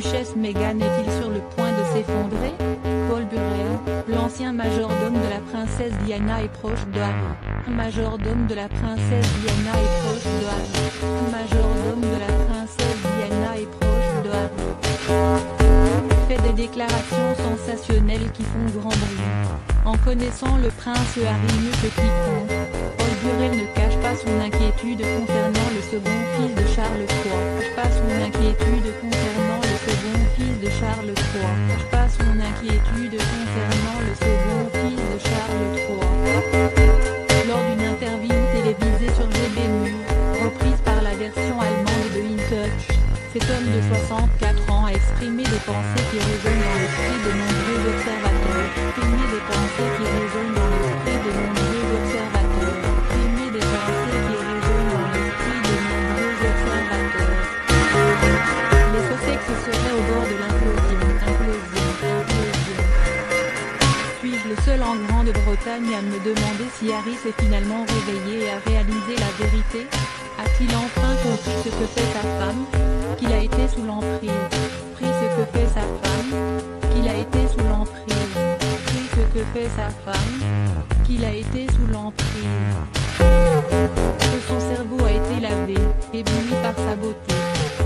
duchesse Meghan est-il sur le point de s'effondrer? Paul Burrell, l'ancien majordome de la princesse Diana est proche de Harry. Majordome de la princesse Diana est proche de Harry. Majordome de la princesse Diana est proche de Harry. Fait des déclarations sensationnelles qui font grand bruit. En connaissant le prince Harry mieux que quiconque, Paul Burrell ne cache pas son inquiétude concernant le second fils de Charles III. Pas son inquiétude concernant le second fils de Charles III. Pas son inquiétude concernant le second fils de Charles III. Lors d'une interview télévisée sur GB News, reprise par la version allemande de In Touch, cet homme de 64 ans a exprimé des pensées qui résonnent dans l'esprit de nombreux observateurs. Exprimé des pensées qui résonnent dans l'esprit de nombreux observateurs. Exprimé des pensées qui résonnent dans l'esprit de nombreux observateurs. Les Sussex seraient au bord de l'implosion. Suis-je le seul en Grande-Bretagne à me demander si Harry s'est finalement réveillé et a réalisé la vérité? A-t-il enfin compris ce que fait sa femme? Qu'il a été sous l'emprise. Pris ce que fait sa femme? Qu'il a été sous l'emprise. Pris ce que fait sa femme? Qu'il a été sous l'emprise. Que son cerveau a été lavé, ébloui par sa beauté.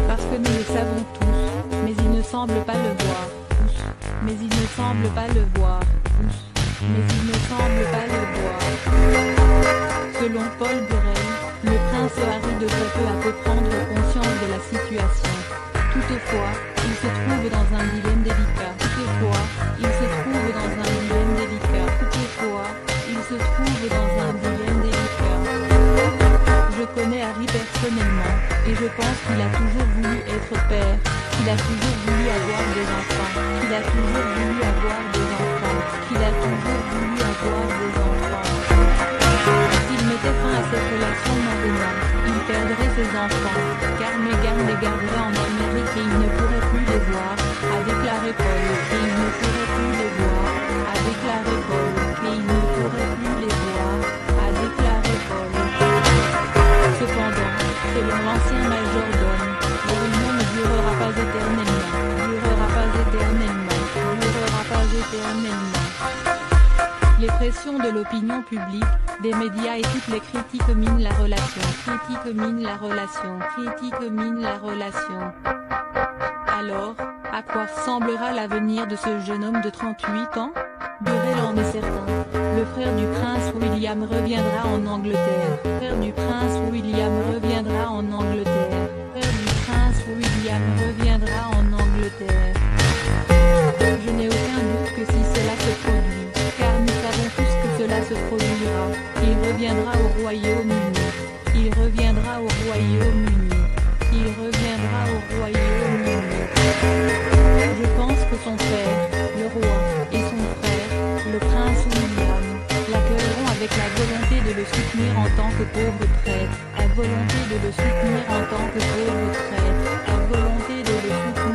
Parce que nous le savons tous, mais il ne semble pas le voir. Mais il ne semble pas le voir. Mais il ne semble pas le voir. Selon Paul Burrell, le prince Harry devrait peu à peu prendre conscience de la situation. Toutefois, il se trouve dans un dilemme délicat. Toutefois, il se trouve dans un dilemme délicat. Toutefois, il se trouve dans un dilemme délicat. Je connais Harry personnellement, et je pense qu'il a toujours voulu être père, qu'il a toujours voulu avoir des enfants, qu'il a toujours voulu avoir des enfants, qu'il a toujours voulu avoir des enfants. S'il mettait fin à cette relation maintenant, il perdrait ses enfants, car Meghan les garderait en Amérique et il ne pourrait plus les voir, a déclaré Paul, et il ne pourrait plus les voir, a déclaré Paul, et il ne pourrait plus les voir, a déclaré Paul. Cependant, selon l'ancien majordome, leur union ne durera pas éternellement, durera pas éternellement, durera pas éternellement. Les pressions de l'opinion publique, des médias et toutes les critiques minent la relation, critiques minent la relation, critiques minent la relation. Alors, à quoi ressemblera l'avenir de ce jeune homme de 38 ans? Burrell en est certain. Le frère du prince William reviendra en Angleterre. Frère du prince William reviendra en Angleterre. Frère du prince William reviendra en Angleterre. Je n'ai aucun doute que si cela se produit, car nous savons tous que cela se produira, il reviendra au Royaume-Uni. Il reviendra au Royaume-Uni. Il reviendra au Royaume-Uni. Je pense que son père, le roi, et son frère, le prince William, l'accueilleront avec la volonté de le soutenir en tant que pauvre prêtre, la volonté de le soutenir en tant que pauvre prêtre, la volonté de le soutenir